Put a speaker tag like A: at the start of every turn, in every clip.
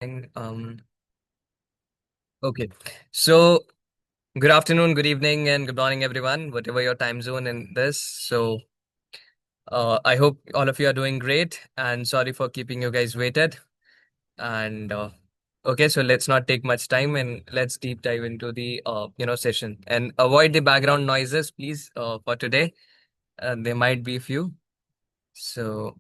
A: Um, okay. So, good afternoon, good evening, and good morning, everyone, whatever your time zone in this. I hope all of you are doing great, and sorry for keeping you guys waited. And okay, so let's not take much time and let's deep dive into the session and avoid the background noises, please, for today. There might be a few. So,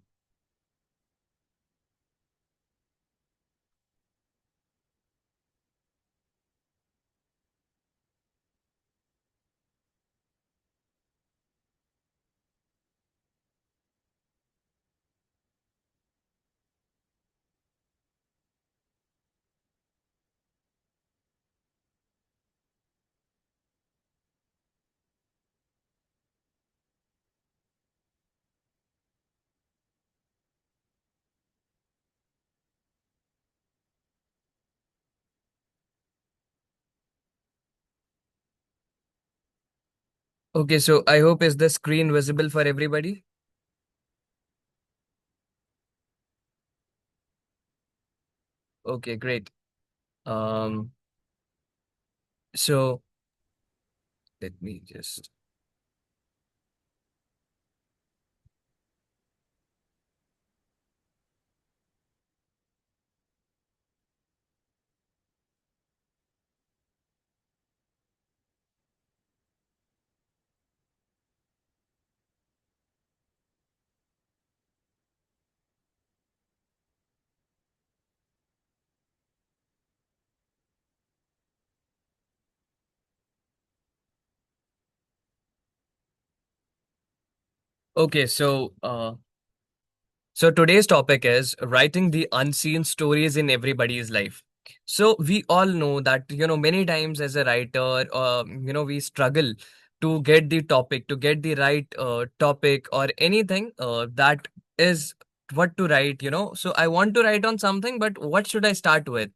A: okay, so I hope is the screen visible for everybody? Okay, great. Um, so let me just. Okay, so today's topic is writing the unseen stories in everybody's life. So we all know that many times as a writer, we struggle to get the topic, to get the right topic or anything that is what to write. So I want to write on something, but what should I start with,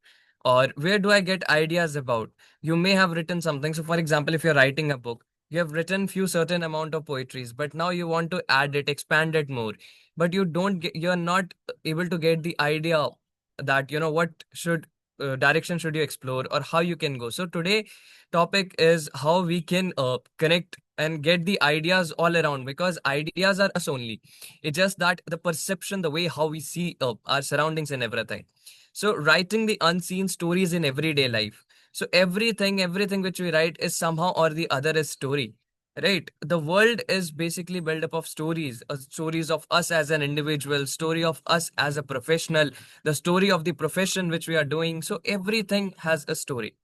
A: or where do I get ideas about? You may have written something. So for example, if you're writing a book, you have written few certain amount of poetries, but now you want to add it, expand it more, but you're not able to get the idea that what should direction should you explore or how you can go. So today topic is how we can connect and get the ideas all around, because ideas are us only. It's just that the perception, the way how we see our surroundings and everything. So writing the unseen stories in everyday life. So everything which we write is somehow or the other is story. Right. The world is basically built up of stories, stories of us as an individual, story of us as a professional, the story of the profession which we are doing. So everything has a story.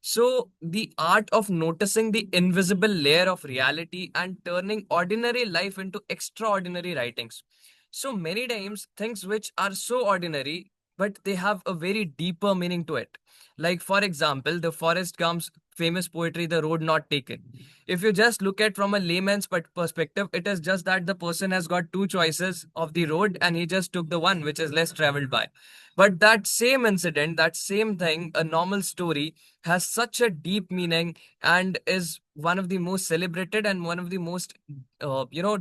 A: So the art of noticing the invisible layer of reality and turning ordinary life into extraordinary writings. So many times things which are so ordinary, but they have a very deeper meaning to it. Like for example, the Forrest Gump's famous poetry, The Road Not Taken. If you just look at from a layman's perspective, it is just that the person has got two choices of the road and he just took the one which is less traveled by. But that same incident, that same thing, a normal story, has such a deep meaning and is one of the most celebrated and one of the most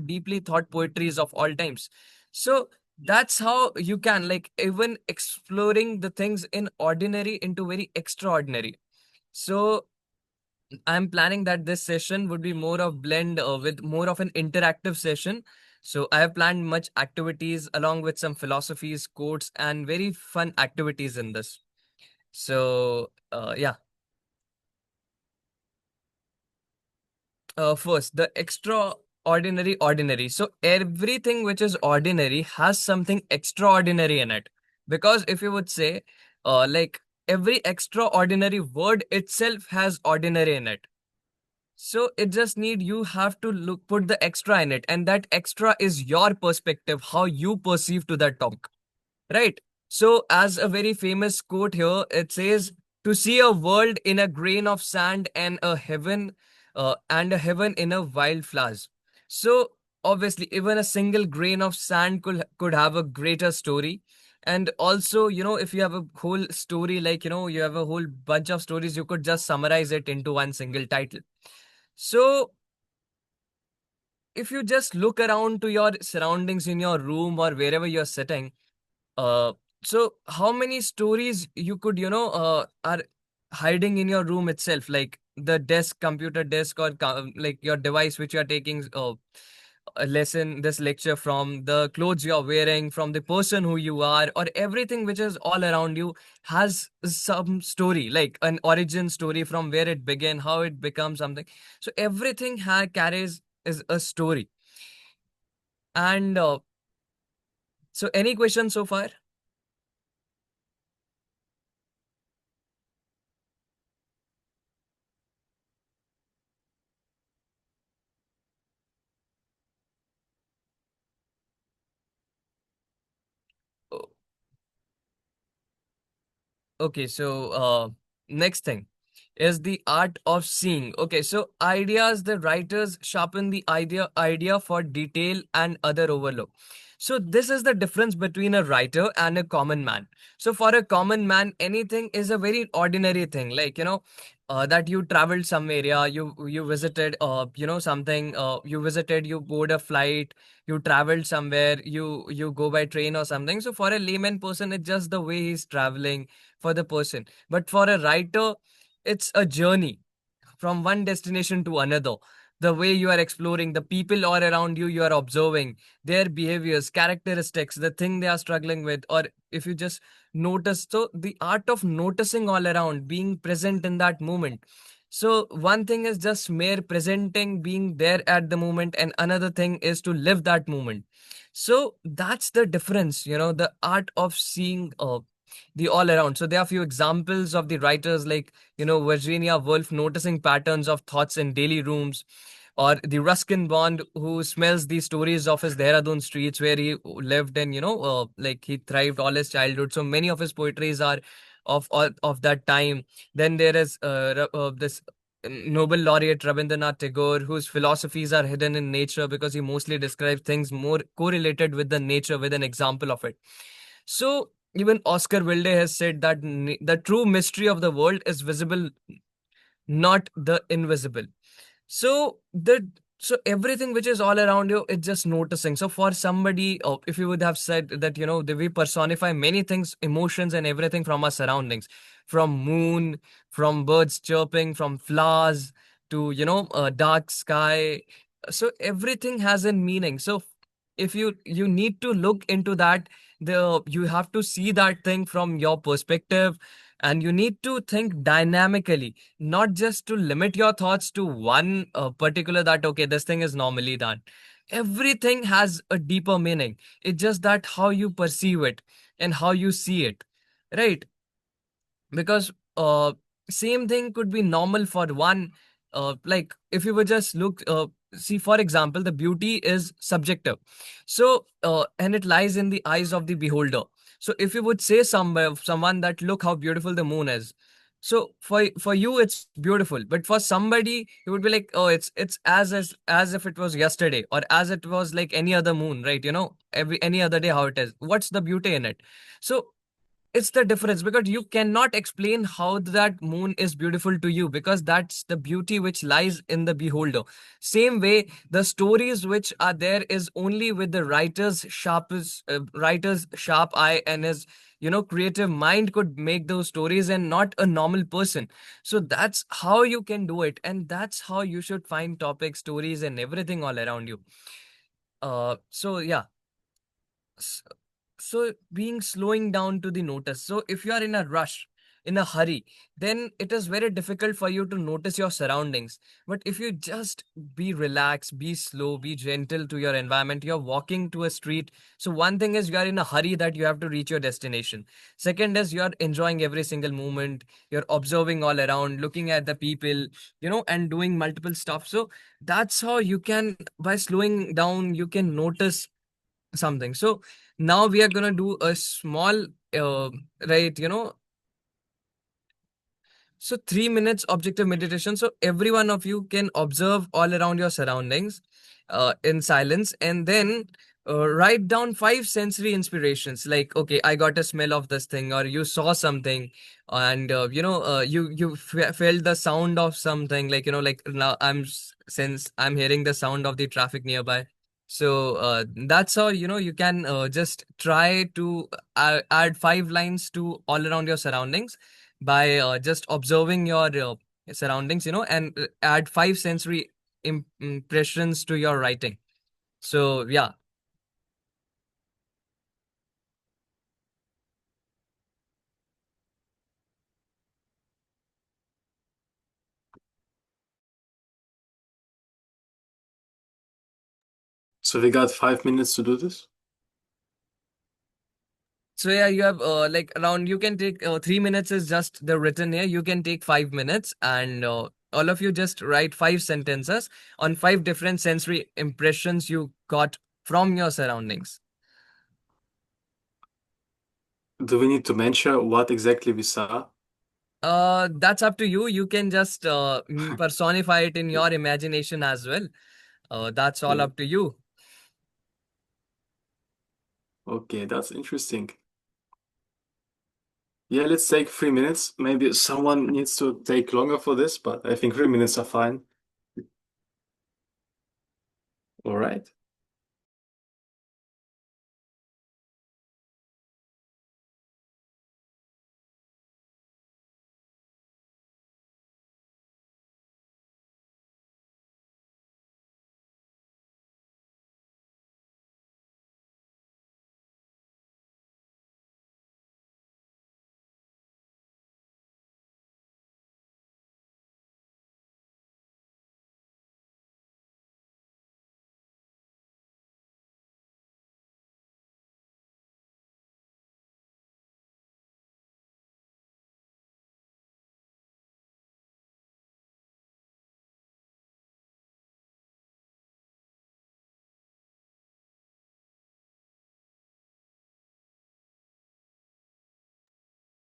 A: deeply thought poetries of all times. So that's how you can, like, even exploring the things in ordinary into very extraordinary. So I'm planning that this session would be more of blend with more of an interactive session. So I have planned much activities along with some philosophies, quotes, and very fun activities in this. So yeah. First, the extraordinary ordinary. So everything which is ordinary has something extraordinary in it. Because if you would say, like, every extraordinary word itself has ordinary in it. So it just need, you have to look, put the extra in it, and that extra is your perspective, how you perceive to that topic. Right. So, as a very famous quote here, it says, "To see a world in a grain of sand and a heaven in a wild flowers." So, obviously, even a single grain of sand could have a greater story. And also, if you have a whole story, like you have a whole bunch of stories, you could just summarize it into one single title. So, if you just look around to your surroundings in your room or wherever you're sitting, So how many stories you could, are hiding in your room itself, like the desk, computer desk, or like your device which you are taking a lesson, this lecture from, the clothes you're wearing, from the person who you are, or everything which is all around you has some story, like an origin story from where it began, how it becomes something. So everything carries is a story. And so any questions so far? Okay, so next thing is the art of seeing. Okay, so ideas, the writers sharpen the idea for detail and other overlook. So this is the difference between a writer and a common man. So for a common man, anything is a very ordinary thing, like that you traveled some area, you visited, something, you visited, you board a flight, you traveled somewhere, you go by train or something. So for a layman person, it's just the way he's traveling for the person. But for a writer, it's a journey from one destination to another. The way you are exploring, the people all around you, you are observing their behaviors, characteristics, the thing they are struggling with, or if you just notice. So, the art of noticing all around, being present in that moment. So, one thing is just mere presenting, being there at the moment, and another thing is to live that moment. So, that's the difference, the art of seeing the all around. So there are a few examples of the writers like, Virginia Woolf noticing patterns of thoughts in daily rooms, or the Ruskin Bond who smells the stories of his Dehradun streets where he lived and, like he thrived all his childhood. So many of his poetries are of that time. Then there is this Nobel laureate Rabindranath Tagore, whose philosophies are hidden in nature because he mostly describes things more correlated with the nature, with an example of it. So even Oscar Wilde has said that the true mystery of the world is visible, not the invisible. So everything which is all around you, it's just noticing. So for somebody, if you would have said that, we personify many things, emotions and everything from our surroundings, from moon, from birds chirping, from flowers to, dark sky. So everything has a meaning. So if you need to look into that, you have to see that thing from your perspective, and you need to think dynamically, not just to limit your thoughts to one particular, that okay, this thing is normally done. Everything has a deeper meaning. It's just that how you perceive it and how you see it, right? Because same thing could be normal for one, like if you would just look, see, for example, the beauty is subjective. So and it lies in the eyes of the beholder. So if you would say someone that look how beautiful the moon is, so for you it's beautiful, but for somebody it would be like, oh, it's as if it was yesterday, or as it was like any other moon, right? Every any other day how it is, what's the beauty in it? So it's the difference, because you cannot explain how that moon is beautiful to you, because that's the beauty which lies in the beholder. Same way, the stories which are there is only with the writer's sharp eye and his, creative mind could make those stories, and not a normal person. So that's how you can do it, and that's how you should find topics, stories and everything all around you. So yeah. So being slowing down to the notice. So if you are in a rush, in a hurry, then it is very difficult for you to notice your surroundings. But if you just be relaxed, be slow, be gentle to your environment, you're walking to a street. So one thing is you are in a hurry that you have to reach your destination. Second is you are enjoying every single moment. You're observing all around, looking at the people, and doing multiple stuff. So that's how you can, by slowing down, you can notice something. So now we are gonna do a small, uh, right, 3 minutes objective meditation. So every one of you can observe all around your surroundings, in silence, and then write down five sensory inspirations. Like, okay, I got a smell of this thing, or you saw something, and you felt the sound of something. Like, like now since I'm hearing the sound of the traffic nearby. So that's how you can just try to add 5 lines to all around your surroundings by just observing your surroundings, and add 5 sensory impressions to your writing. So yeah.
B: So we got 5 minutes to do this?
A: So yeah, you have like around, you can take 3 minutes is just the written here. You can take 5 minutes, and all of you just write 5 sentences on 5 different sensory impressions you got from your surroundings.
B: Do we need to mention what exactly we saw?
A: That's up to you. You can just personify it in
B: Yeah,
A: your imagination as well. That's all
B: yeah.
A: up to you.
B: Okay, that's interesting. Yeah, let's take 3 minutes. Maybe someone needs to take longer for this, but I think 3 minutes are fine. All right.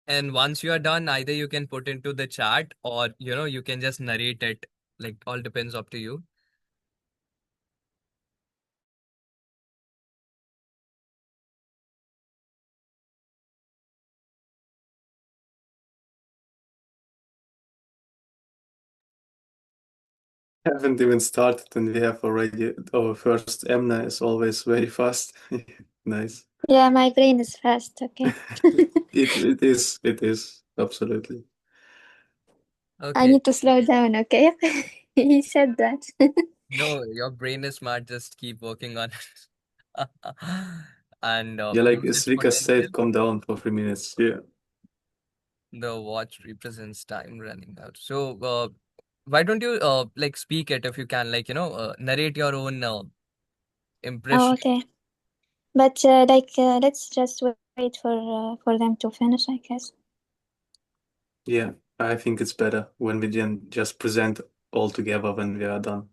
A: And once you are done, either you can put into the chat, or you can just narrate it. Like, all depends up to you.
B: Haven't even started, and we have already our first Emna is always very fast. Nice.
C: Yeah, my brain is fast. Okay.
B: It is absolutely.
C: I
A: Okay.
C: need to slow down. Okay. He said that.
A: No, your brain is smart. Just keep working on it. And
B: Yeah, like
A: use
B: as
A: its
B: Rika
A: potential.
B: said, calm down for 3 minutes. Yeah.
A: The watch represents time running out. So, why don't you like speak it if you can, like narrate your own
C: Oh,
A: impression.
C: okay. But let's just wait for them to finish, I guess.
B: Yeah. I think it's better when we then just present all together when we are done.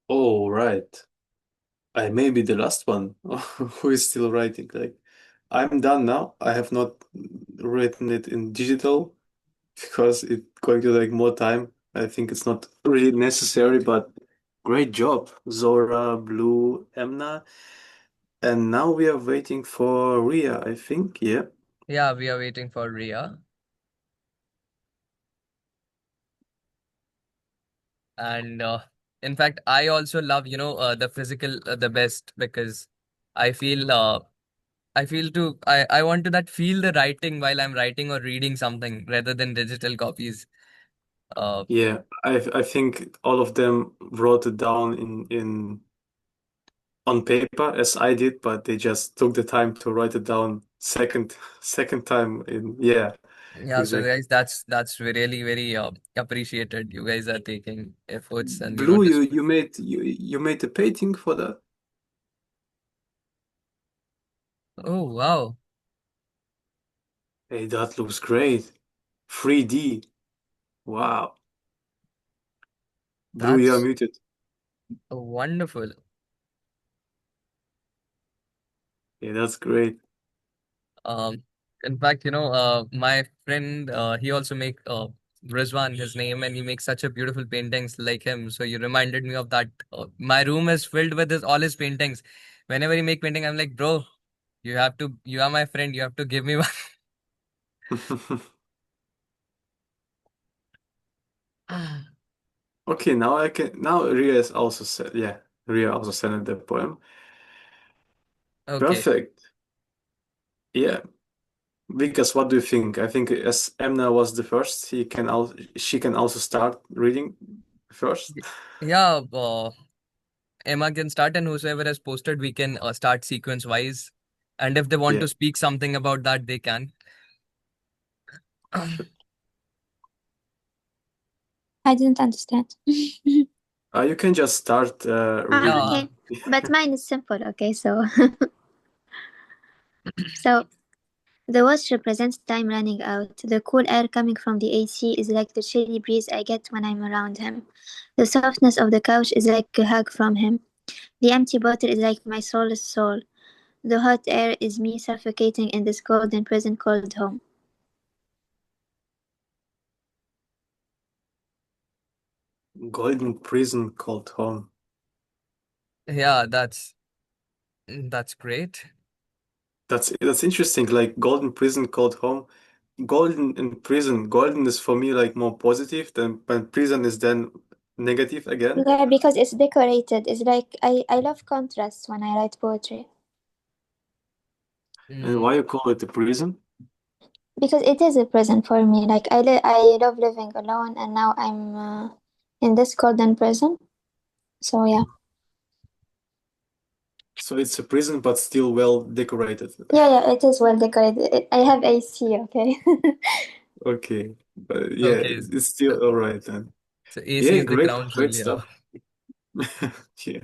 B: Oh, right. I may be the last one who is still writing. Like, I'm done now. I have not written it in digital because it's going to take more time. I think it's not really necessary, but great job, Zora, Blue, Emna. And now we are waiting for Ria, I think. Yeah.
A: Yeah, we are waiting for Ria. And in fact, I also love, the physical the best because I feel I want to that feel the writing while I'm writing or reading something rather than digital copies. Uh,
B: Yeah, I think all of them wrote it down in on paper as I did, but they just took the time to write it down second time in yeah,
A: yeah, so
B: exactly.
A: guys, that's really very appreciated. You guys are taking efforts and
B: Blue,
A: just
B: you made a painting for that?
A: oh wow,
B: Hey, that looks great. 3D. Wow. Blue, you're
A: that's
B: muted.
A: wonderful.
B: Yeah, that's great.
A: Um, in fact, my friend, he also make Rizwan his name, and he makes such a beautiful paintings like him. So you reminded me of that. My room is filled with all his paintings. Whenever he make painting, I'm like, bro, you are my friend. You have to give me one.
B: Okay, now I can now Ria is also said yeah, Ria also sent the poem.
A: Okay.
B: Perfect. Yeah. Because what do you think? I think as Emna was the first, she can also start reading first.
A: Yeah, Emma can start, and whosoever has posted, we can start sequence wise. And if they want
B: Yeah.
A: to speak something about that, they can.
C: I didn't understand.
B: You can just start
A: Yeah.
B: reading.
C: Okay, but mine is simple. Okay, so the watch represents time running out. The cool air coming from the AC is like the chilly breeze I get when I'm around him. The softness of the couch is like a hug from him. The empty bottle is like my soulless soul. The hot air is me suffocating in this golden prison called home.
B: Golden prison called home.
A: Yeah, that's great.
B: That's interesting. Like golden prison called home. Golden in prison. Golden is for me like more positive than when prison is then negative again.
C: Yeah, because it's decorated. It's like I love contrasts when I write poetry.
B: And
A: Mm,
B: why you call it a prison?
C: Because it is a prison for me. Like I love living alone, and now I'm in this golden prison. So yeah,
B: So it's a prison, but still well decorated.
C: yeah, it is well decorated. I have AC. Okay.
B: Okay, but yeah,
A: okay.
B: it's still
A: So,
B: all right then.
A: so AC
B: Yeah,
A: is the
B: great,
A: crown jewel,
B: great
A: yeah.
B: stuff. Yeah,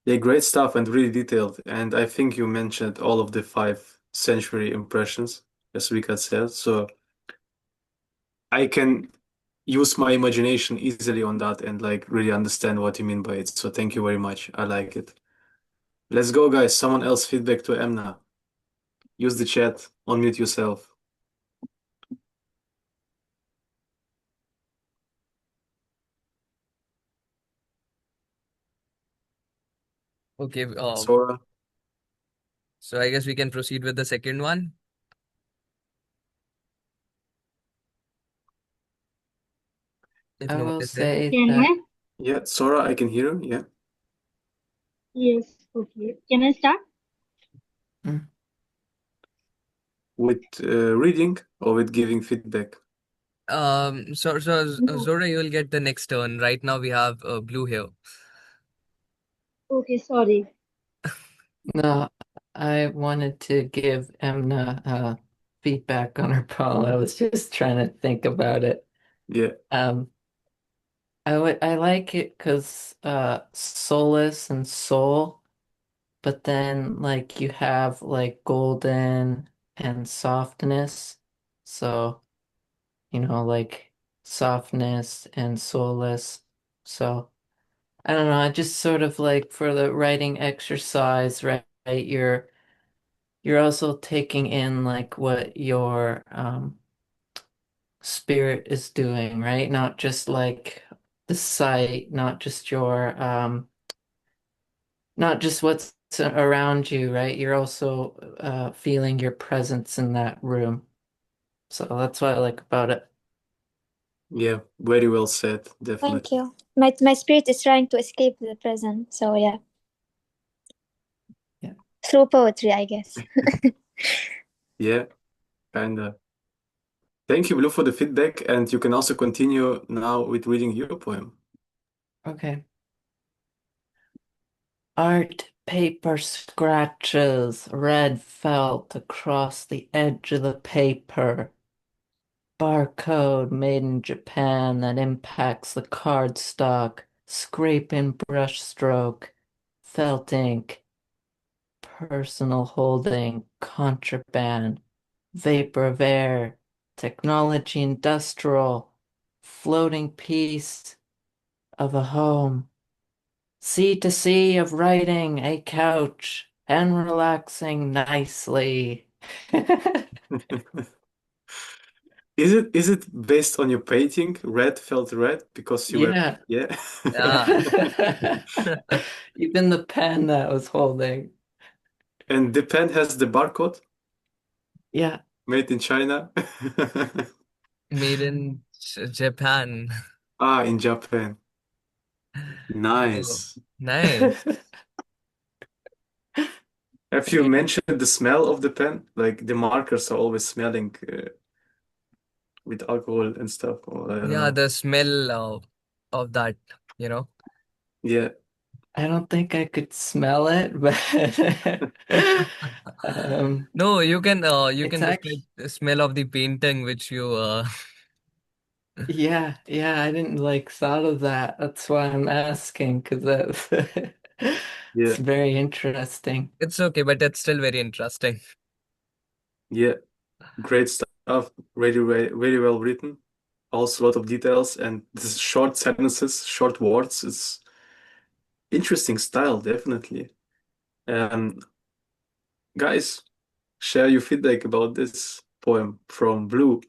B: yeah, great stuff and really detailed. And I think you mentioned all of the 5th century impressions, as Vika said. So I can use my imagination easily on that and like really understand what you mean by it. So thank you very much. I like it. Let's go, guys. Someone else feedback to Emna. Use the chat. Unmute yourself.
A: Okay.
B: Sora.
A: So I guess we can proceed with the second one, if
D: I
A: no one
D: will
A: is there.
D: say
E: Can
D: that
E: I?
B: Yeah, Sora, I can hear you. Yeah.
E: Yes, okay. Can I start?
D: mm,
B: With reading or with giving feedback?
A: So
E: No.
A: Zora, you will get the next turn. Right now we have Blue here.
E: Okay, sorry.
D: no, I wanted to give Emna feedback on her poem. I was just trying to think about it.
B: Yeah.
D: Um, I like it because solace and soul, but then like you have like golden and softness. So, like softness and soulless. So I don't know, I just sort of like for the writing exercise, right, you're also taking in like what your spirit is doing, right? Not just like the sight, not just your not just what's around you, right? You're also feeling your presence in that room. So that's what I like about it.
B: Yeah, very well said,
C: Thank
B: definitely.
C: you. My spirit is trying to escape the present, so yeah.
D: Yeah.
C: Through poetry, I guess.
B: Yeah, kinda. Thank you, Blue, for the feedback, and you can also continue now with reading your poem.
D: Okay. Art paper scratches, red felt across the edge of the paper. Barcode made in Japan that impacts the cardstock, scraping brushstroke, felt ink, personal holding, contraband, vapor of air, technology industrial, floating piece of a home, sea to sea of writing, a couch, and relaxing nicely.
B: Is it based on your painting? Red felt red because you were,
D: Yeah.
B: yeah.
A: Yeah.
D: Even the pen that I was holding.
B: And the pen has the barcode
D: Yeah.
B: made in China.
A: Made in Japan.
B: Ah, in Japan.
A: Oh,
B: Nice.
A: nice.
B: Have you mentioned the smell of the pen? Like the markers are always smelling with alcohol and stuff. Or I don't
A: Yeah,
B: know.
A: the smell of that, you know.
B: Yeah.
D: I don't think I could smell it, but um,
A: No, you
D: it's
A: can describe
D: actually,
A: the smell of the painting which you
D: yeah, I didn't like thought of that. That's why I'm asking, because that it's
B: Yeah.
D: very interesting.
A: it's okay, but it's still very interesting.
B: Yeah. Great stuff. Very well written. Also a lot of details and this short sentences, short words. It's interesting style, definitely. Um, guys, share your feedback about this poem from Blue.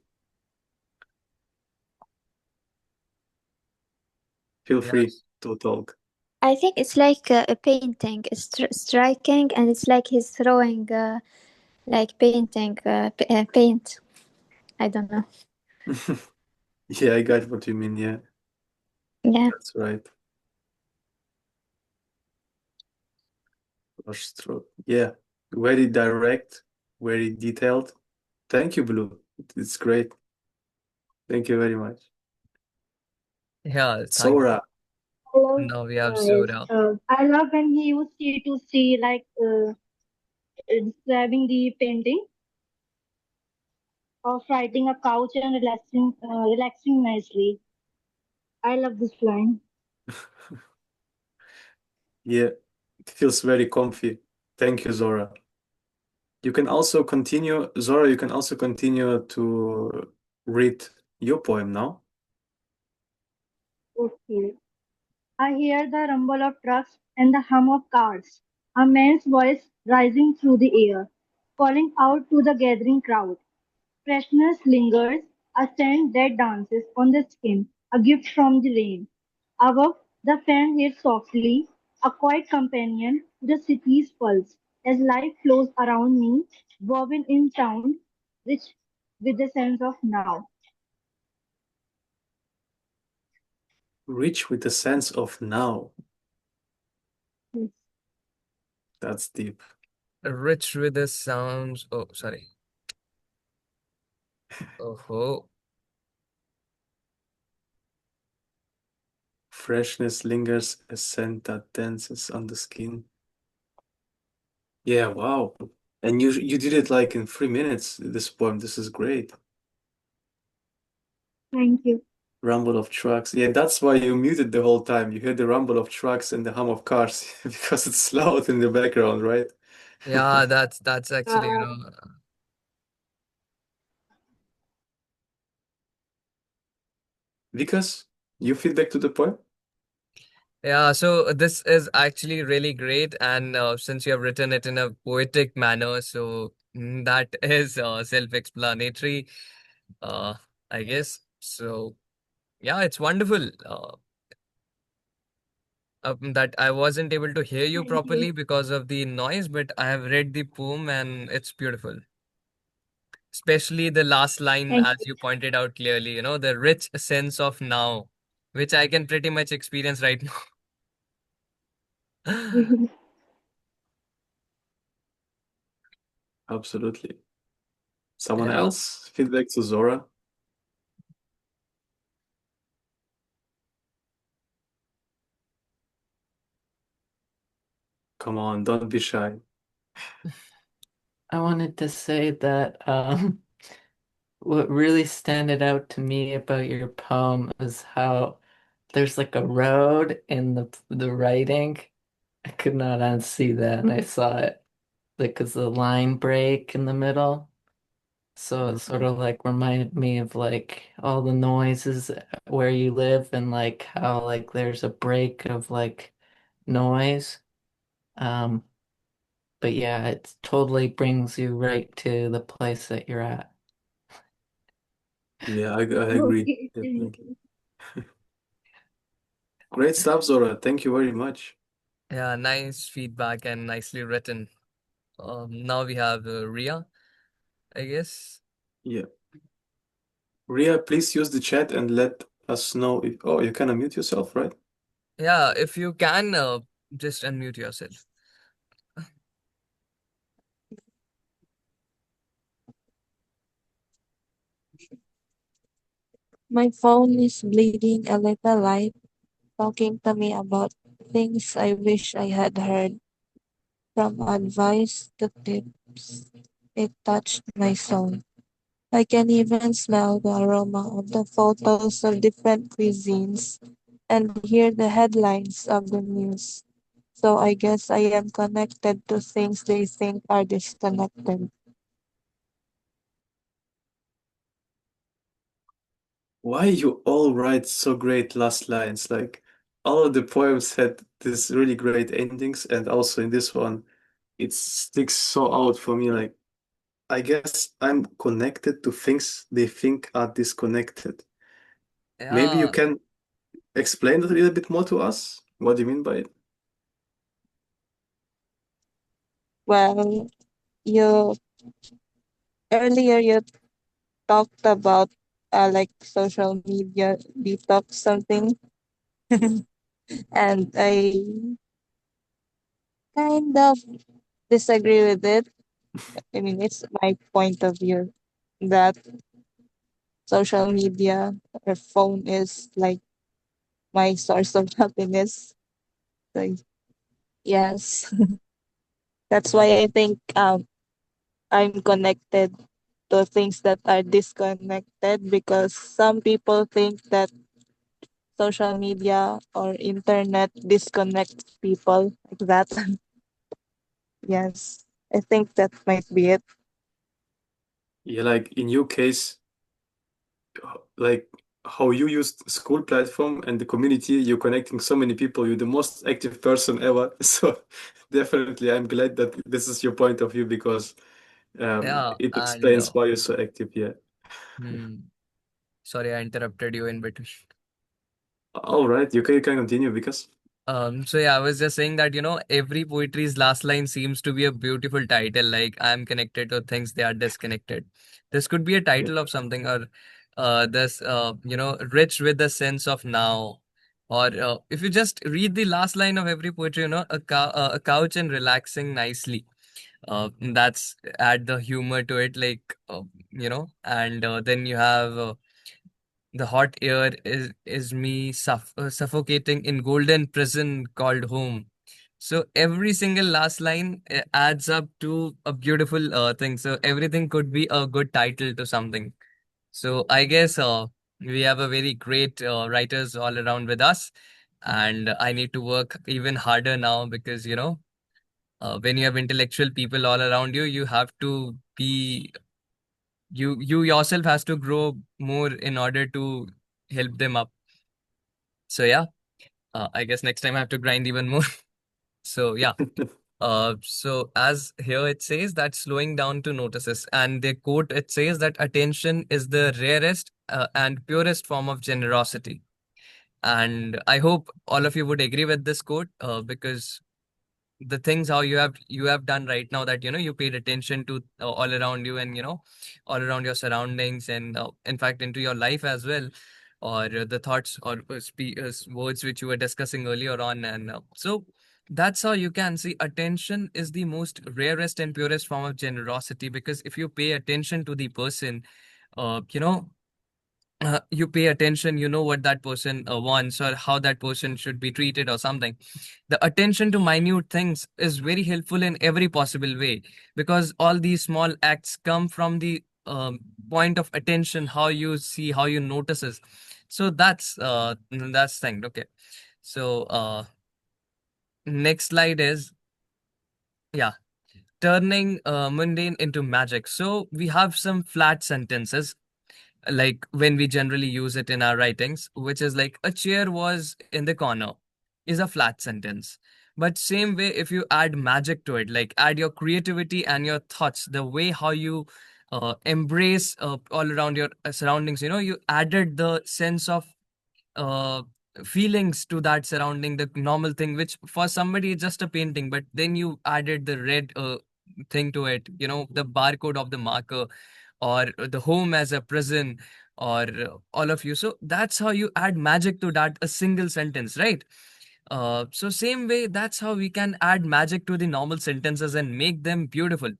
B: Feel free
A: Yes.
B: to talk.
C: I think it's like a painting. It's striking, and it's like he's throwing like painting paint. I don't know.
B: Yeah, I got what you mean. Yeah,
C: Yeah.
B: that's right. Brushstroke. Yeah, very direct, very detailed. Thank you, Blue. It's great. Thank you very much.
A: Yeah, thank you.
B: Sora.
E: Hello,
A: Now we have
E: guys.
A: Zora.
E: I love when he used to see like describing the painting of writing a couch and relaxing nicely. I love this line.
B: Yeah, it feels very comfy. Thank you, Zora. You can also continue, Zora, you can also continue to read your poem now.
E: Okay. I hear the rumble of trucks and the hum of cars. A man's voice rising through the air, calling out to the gathering crowd. Freshness lingers, a scent that dances on the skin, a gift from the rain. Above, the fan hits softly, a quiet companion to the city's pulse, as life flows around me, woven in sound, rich with the sense of now.
B: Rich with a sense of now.
E: Yes.
B: That's deep.
A: Rich with the sounds. Oh, sorry. Oh,
B: Freshness lingers, a scent that dances on the skin. Yeah, wow. And you did it like in 3 minutes, this poem. This is great.
E: Thank you.
B: Rumble of trucks. Yeah, that's why you muted the whole time. You hear the rumble of trucks and the hum of cars because it's loud in the background, right?
A: yeah, that's actually, you
E: Uh,
A: know,
B: Because you feedback to the poem?
A: Yeah, so this is actually really great, and since you have written it in a poetic manner, so that is self-explanatory, uh, I guess. So yeah, it's wonderful. That I wasn't able to hear you
E: Thank you.
A: properly because of the noise, but I have read the poem and it's beautiful. Especially the last line,
E: Thank
A: as you pointed out clearly, the rich sense of now, which I can pretty much experience right now.
E: you.
B: Absolutely. Someone
A: Yeah.
B: else? Feedback to Zora? Come on, don't be shy.
D: I wanted to say that what really standed out to me about your poem is how there's like a road in the writing. I could not unsee that, and I saw it like as a line break in the middle. So it sort of like reminded me of like all the noises where you live and like how like there's a break of like noise. Um, but yeah, it totally brings you right to the place that you're at.
B: Yeah, I agree.
E: Okay, thank
B: Definitely.
E: you.
B: Great stuff, Zora. Thank you very much.
A: Yeah, nice feedback and nicely written. Now we have Ria, I guess.
B: Yeah. Ria, please use the chat and let us know if. Oh, you can unmute yourself, right?
A: Yeah, if you can, just unmute yourself.
F: My phone is bleeding a little light, talking to me about things I wish I had heard. From advice to tips, it touched my soul. I can even smell the aroma of the photos of different cuisines and hear the headlines of the news. So I guess I am connected to things they think are disconnected.
B: Why you all write so great last lines? Like all of the poems had this really great endings, and also in this one, it sticks so out for me. Like I guess I'm connected to things they think are disconnected. Maybe you
A: Yeah,
B: can explain that a little bit more to us. What do you mean by it?
F: Well, you earlier you talked about like social media detox something, and I kind of disagree with it. I mean, it's my point of view that social media or phone is like my source of happiness. So, yes, that's why I think I'm connected to things that are disconnected because some people think that social media or internet disconnects people like that. Yes, I think that might be it.
B: Yeah, like in your case, like how you used school platform and the community, you're connecting so many people. You're the most active person ever. So definitely, I'm glad that this is your point of view because
A: yeah,
B: it
A: and
B: explains why you're so active. Yeah.
A: hmm, sorry, I interrupted you in between.
B: All right, you can continue because
A: So yeah, I was just saying that, every poetry's last line seems to be a beautiful title, like I'm connected to things they are disconnected. This could be a
B: yeah.
A: title of something, or this rich with the sense of now. Or if you just read the last line of every poetry, a couch and relaxing nicely. That's add the humor to it, like and then you have the hot air is me suffocating in golden prison called home. So every single last line adds up to a beautiful thing. So everything could be a good title to something. So I guess we have a very great writers all around with us, and I need to work even harder now because when you have intellectual people all around you, you have to be you yourself has to grow more in order to help them up. So yeah. I guess next time I have to grind even more. So yeah. So as here it says that slowing down to notices, and the quote it says that attention is the rarest and purest form of generosity. And I hope all of you would agree with this quote, because the things how you have done right now, that you paid attention to all around you, and all around your surroundings, and in fact into your life as well, or the thoughts or words which you were discussing earlier on. And so that's how you can see attention is the most rarest and purest form of generosity, because if you pay attention to the person, uh, you know you pay attention, you know what that person wants, or how that person should be treated or something. The attention to minute things is very helpful in every possible way, because all these small acts come from the point of attention, how you see, how you notices. So that's thing. Okay. So next slide is, yeah, turning mundane into magic. So we have some flat sentences, like when we generally use it in our writings, which is like a chair was in the corner, is a flat sentence. But same way, if you add magic to it, like add your creativity and your thoughts, the way how you embrace all around your surroundings, you added the sense of uh, feelings to that surrounding, the normal thing, which for somebody is just a painting, but then you added the red thing to it, the barcode of the marker, or the home as a prison, or all of you. So that's how you add magic to that, a single sentence, right? So same way, that's how we can add magic to the normal sentences and make them beautiful.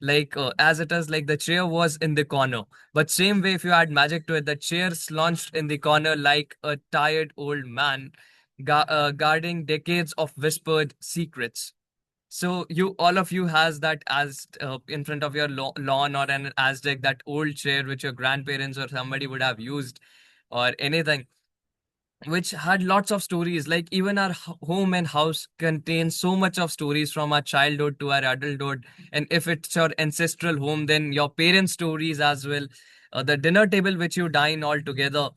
A: Like as it is, like the chair was in the corner. But same way, if you add magic to it, the chair slouched in the corner like a tired old man, guarding decades of whispered secrets. So you, all of you, has that as in front of your lawn, or an Aztec, that old chair which your grandparents or somebody would have used, or anything, which had lots of stories. Like even our home and house contains so much of stories from our childhood to our adulthood. And if it's your ancestral home, then your parents' stories as well. The dinner table which you dine all together,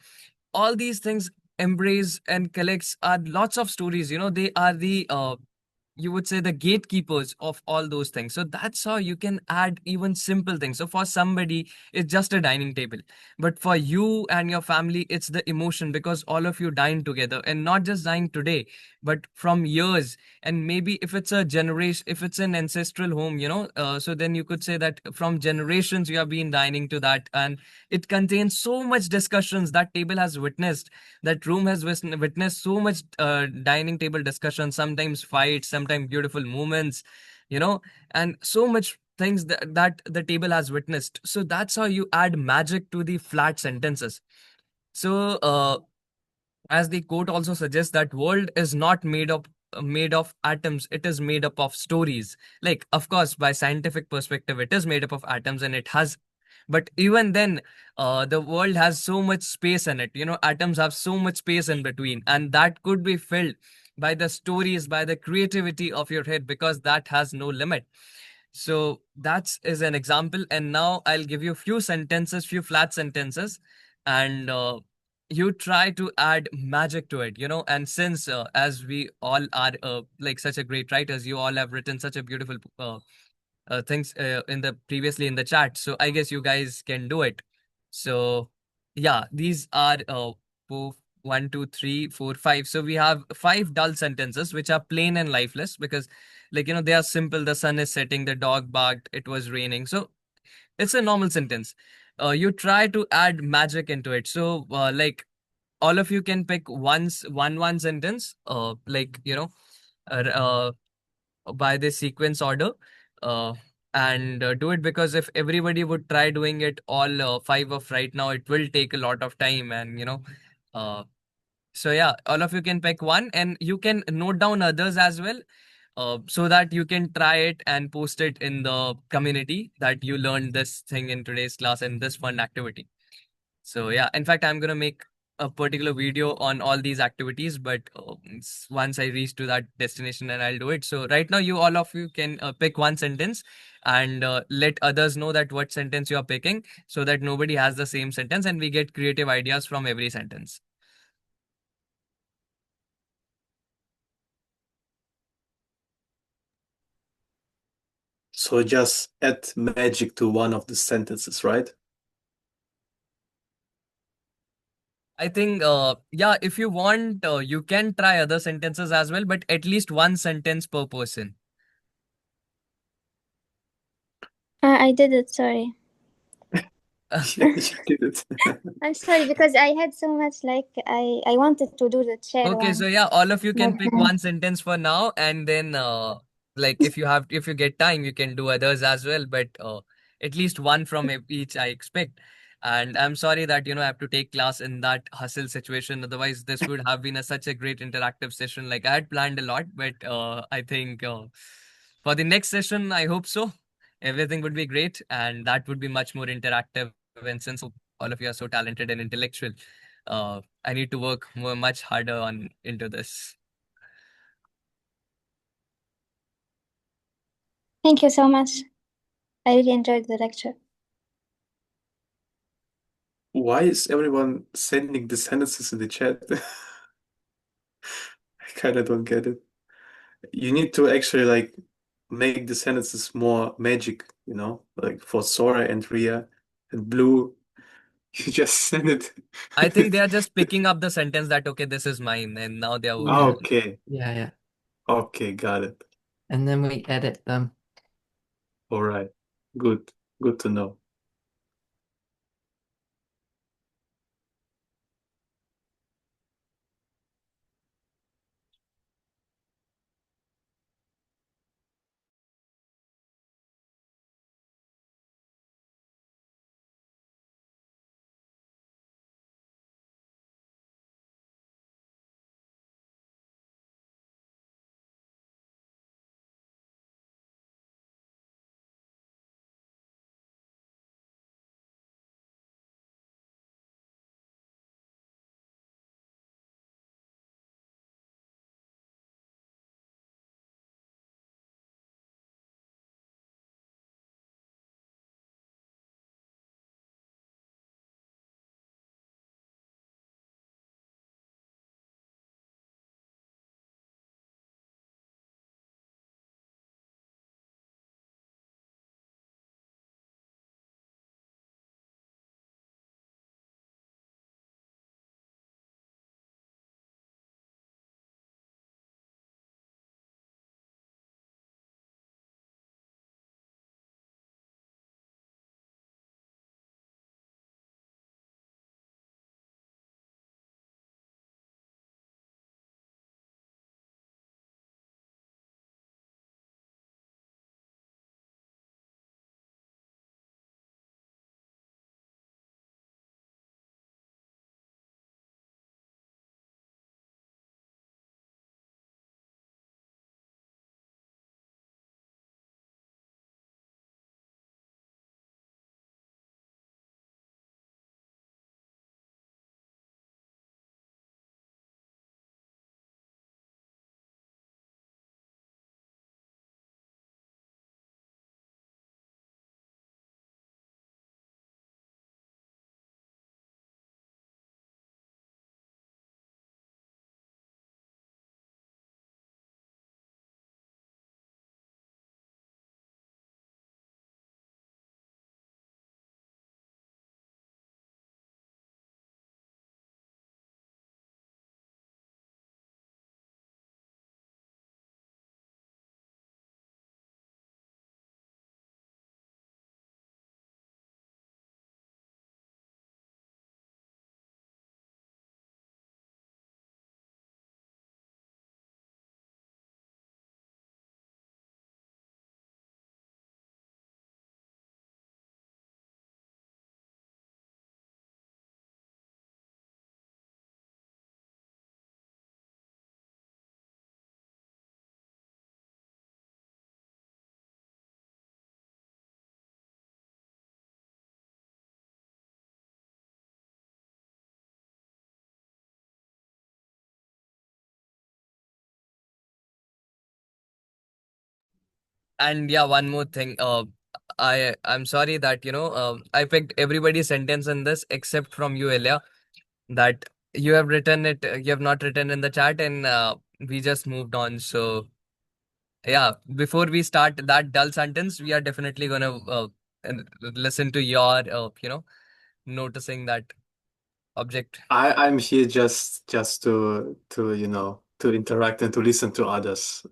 A: all these things embrace and collects are lots of stories. They are the you would say the gatekeepers of all those things. So that's how you can add even simple things. So for somebody, it's just a dining table, but for you and your family, it's the emotion, because all of you dine together, and not just dine today, but from years. And maybe if it's a generation, if it's an ancestral home, so then you could say that from generations you have been dining to that, and it contains so much discussions that table has witnessed, that room has witnessed so much dining table discussion, sometimes fights, sometimes beautiful moments, you know and so much things that the table has witnessed. So that's how you add magic to the flat sentences. So as the quote also suggests, that world is not made of atoms, it is made up of stories. Like, of course, by scientific perspective, it is made up of atoms, and it has, but even then, the world has so much space in it. Atoms have so much space in between, and that could be filled by the stories, by the creativity of your head, because that has no limit. So that is an example. And now I'll give you a few sentences, few flat sentences, and you try to add magic to it. And since as we all are like such a great writers, you all have written such a beautiful things in the previously in the chat. So I guess you guys can do it. So yeah, these are four, 1, 2, 3, 4, 5. So we have 5 dull sentences which are plain and lifeless, because like they are simple. The sun is setting, the dog barked, it was raining. So it's a normal sentence. You try to add magic into it. So like all of you can pick one sentence, like uh, by the sequence order, uh, and do it, because if everybody would try doing it all 5 of right now, it will take a lot of time. And uh, so yeah, all of you can pick one, and you can note down others as well, so that you can try it and post it in the community, that you learned this thing in today's class and this fun activity. So yeah, in fact, I'm gonna make a particular video on all these activities, but once I reach to that destination, and I'll do it. So right now, you all of you can pick one sentence, and let others know that what sentence you are picking, so that nobody has the same sentence, and we get creative ideas from every sentence.
B: So just add magic to one of the sentences, right?
A: I think, yeah, if you want, you can try other sentences as well, but at least one sentence per person.
C: I did it, sorry.
B: You did it.
C: I'm sorry because I had so much like I wanted to do the chair
A: Okay, so
C: one.
A: yeah, all of you
C: But
A: can pick one sentence for now, and then like if you get time, you can do others as well. But at least one from each, I expect. And I'm sorry that I have to take class in that hustle situation. Otherwise, this would have been such a great interactive session. Like I had planned a lot, but I think for the next session, I hope so. Everything would be great, and that would be much more interactive. And since all of you are so talented and intellectual, I need to work much harder on into this.
C: thank you so much. I really enjoyed the lecture.
B: Why is everyone sending the sentences in the chat? I kind of don't get it. You need to actually like make the sentences more magic, like for Sora and Ria and Blue. You just send it.
A: I think they are just picking up the sentence that okay, this is mine, and now they are working
D: Yeah.
A: on it.
B: Okay.
D: Yeah.
B: Okay, got it.
D: And then we edit them.
B: All right. Good. Good to know.
A: And yeah, one more thing. I'm sorry that I picked everybody's sentence in this except from you, Elia. That you have written it. You have not written in the chat, and we just moved on. So Yeah, before we start that dull sentence, we are definitely gonna listen to your, noticing that object.
B: I'm here just to to interact and to listen to others.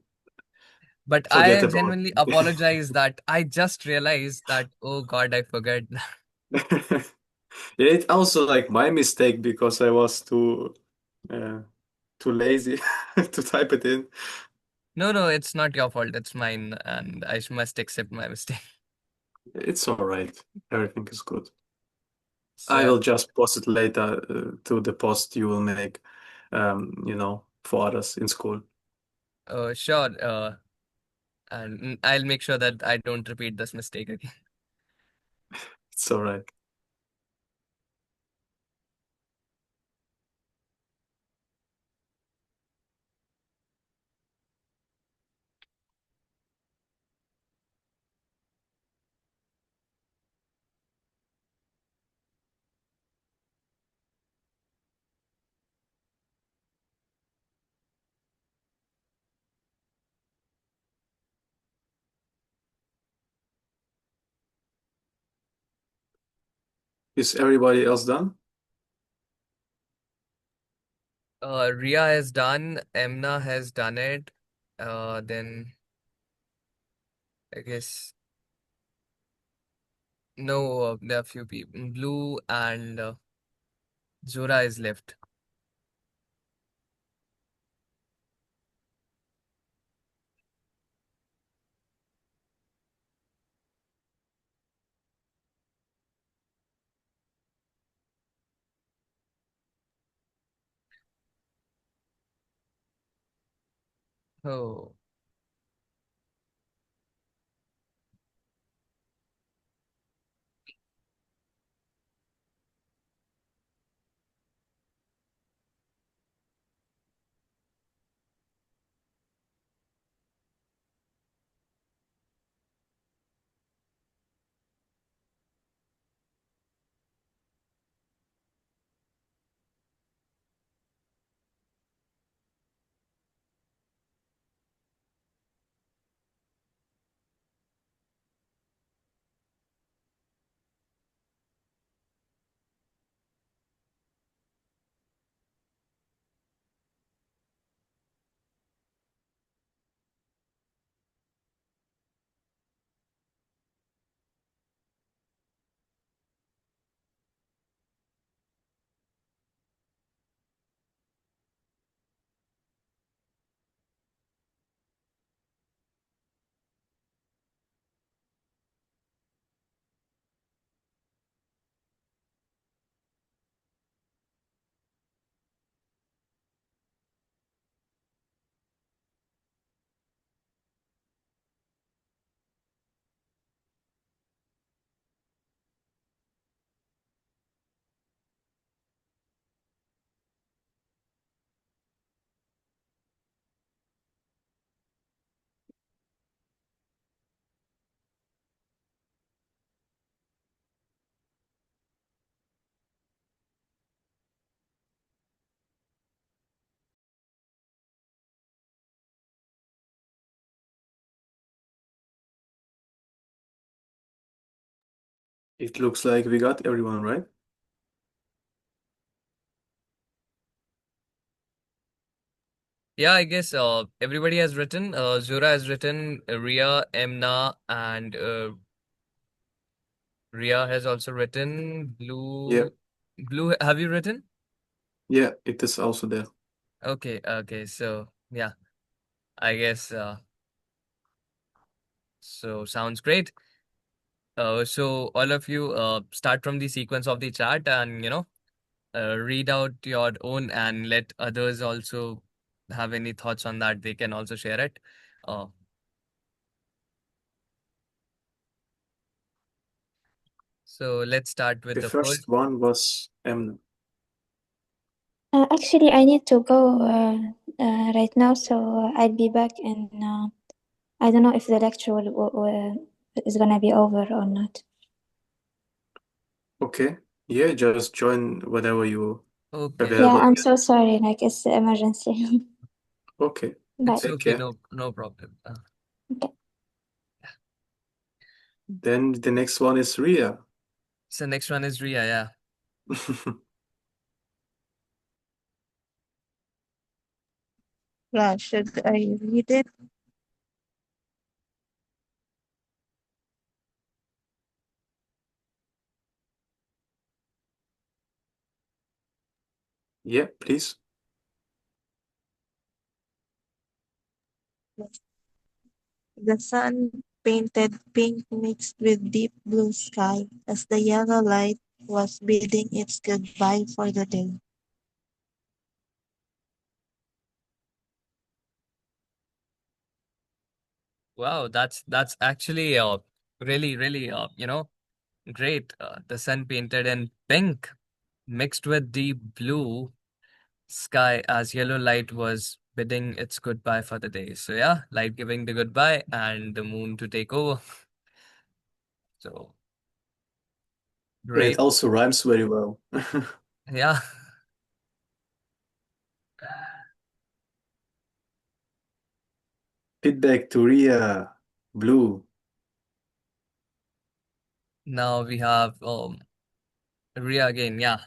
A: But
B: Forget
A: I
B: about
A: genuinely apologize that I just realized that, oh God, I forgot.
B: Yeah, it's also like my mistake because I was uh, too lazy to type it in.
A: No, no, it's not your fault. It's mine, and I must accept my mistake.
B: It's all right. Everything is good.
A: So
B: I
A: yeah,
B: will just post it later to the post you will make, for others in school.
A: sure. And I'll make sure that I don't repeat this mistake again.
B: It's all right. Is everybody else done?
A: Ria has done. Emna has done it. Then I guess no. There are few people. Blue and Zora is left. Oh,
B: It looks like we got everyone, right?
A: yeah. I guess everybody has written. Zora has written. Ria, Emna, and Ria has also written.
B: Yeah.
A: Blue. Have you written?
B: Yeah, it is also there.
A: Okay. Okay. So yeah, I guess. So sounds great. So all of you start from the sequence of the chart and read out your own and let others also have any thoughts on that. They can also share it. Uh, so let's start with
B: The
A: the
B: first
A: first.
B: one was
C: Actually, I need to go right now, so I'll be back in. I don't know if the lecture is gonna be over or not.
B: Okay. Yeah, just join whenever you
A: Okay,
C: Yeah,
B: available.
C: I'm so sorry. Like it's emergency.
B: Okay.
C: Bye.
A: it's
B: Take
A: okay.
B: care.
A: No, no problem.
F: Okay.
B: Then the next one is Ria.
A: So next one is Ria, yeah.
F: Yeah, should I read it?
B: Yeah, please.
F: The sun painted pink mixed with deep blue sky as the yellow light was bidding its goodbye for the day.
A: Wow, that's actually really, really great. The sun painted in pink mixed with the blue sky as yellow light was bidding its goodbye for the day. So yeah, light giving the goodbye and the moon to take over. So
B: Yeah, it
A: great.
B: also rhymes very well.
A: Yeah.
B: Feedback to Ria. Blue.
A: Now we have Ria again, yeah.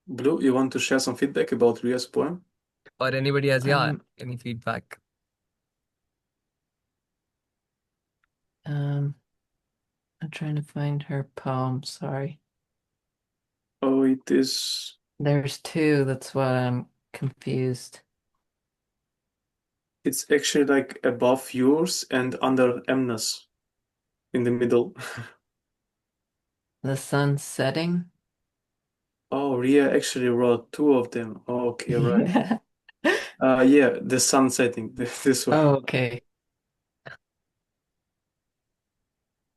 B: Blue, you want to share some feedback about Ria's poem?
A: Or anybody has, yeah,
D: Um,
A: any feedback.
D: um, I'm trying to find her poem. Sorry.
B: Oh, it is.
D: There's two. That's why I'm confused.
B: It's actually like above yours and under Emna's in the middle.
D: The sun setting.
B: Oh, Ria actually wrote two of them. Okay, right.
D: Yeah.
B: Yeah, the sun setting. This one.
D: Oh, okay.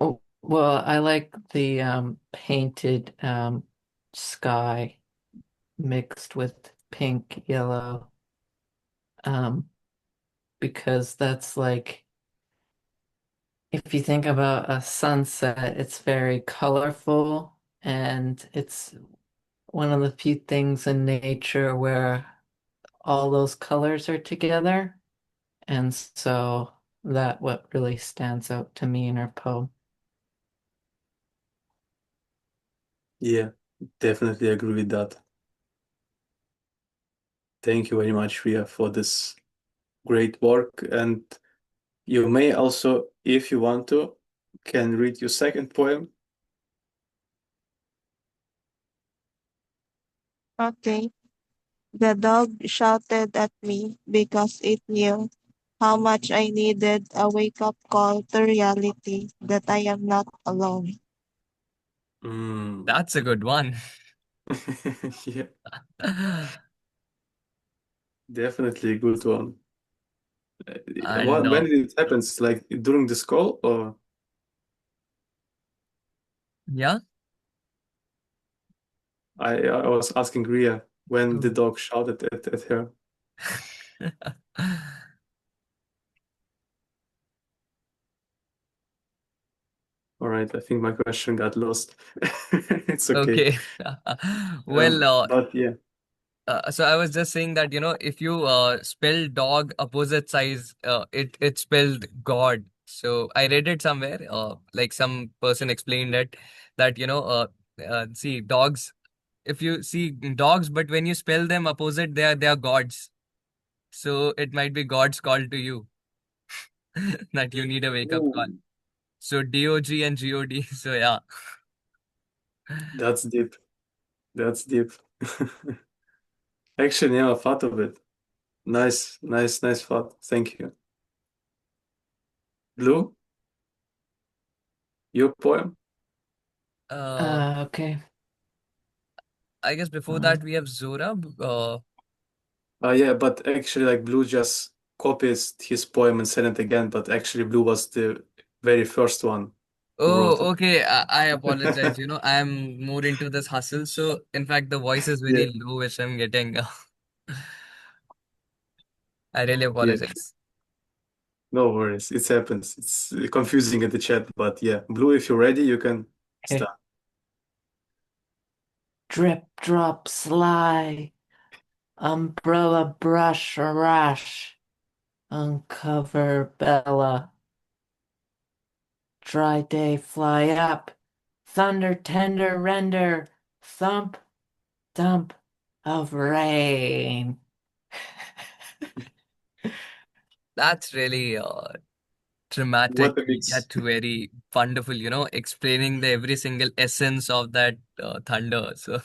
D: Oh, well, I like the painted sky mixed with pink, yellow. Um, because that's like if you think about a sunset, it's very colorful and it's one of the few things in nature where all those colors are together. And so that what really stands out to me in her poem.
B: Yeah, definitely agree with that. Thank you very much, Ria, for this great work. And you may also, if you want to, can read your second poem.
F: Okay. The dog shouted at me because it knew how much I needed a wake up call to reality that I am not alone.
B: Mm.
A: That's a good one.
B: Yeah, definitely a good one.
A: And
B: When did it happen? It's like during this call, or
A: yeah.
B: I was asking Ria when the
A: Oh.
B: dog shouted at her. All right, I think my question got lost. It's okay.
A: Okay. Well,
B: But yeah.
A: so I was just saying that, if you spell dog opposite size, it spelled God. So I read it somewhere, like some person explained it that, see dogs, if you see dogs, but when you spell them opposite, they are gods. So it might be God's call to you that you need a wake up call.
B: Ooh,
A: So DOG and God. So yeah.
B: that's deep. That's deep. Actually, yeah, I thought of it. Nice, nice, nice thought. Thank you. Blue, your poem?
A: Uh,
D: Okay.
A: I guess before
D: Um,
A: that we have Zora.
B: Yeah, but actually, like Blue just copies his poem and said it again, but actually, Blue was the very first one who wrote
A: Oh, okay. I apologize. I am more into this hustle. So, in fact, the voice is
B: it.
A: very low, which I'm getting. I really
B: Yeah, yeah.
A: apologize.
B: No worries. It happens. It's confusing in the chat, but yeah, Blue, if you're ready, you can
D: okay.
B: start.
D: Drip, drop, slide. Umbrella brush rash, uncover Bella. Dry day fly up, thunder tender render, thump dump of rain.
A: That's really dramatic
B: What a mix.
A: yet very wonderful, explaining the every single essence of that thunder. So,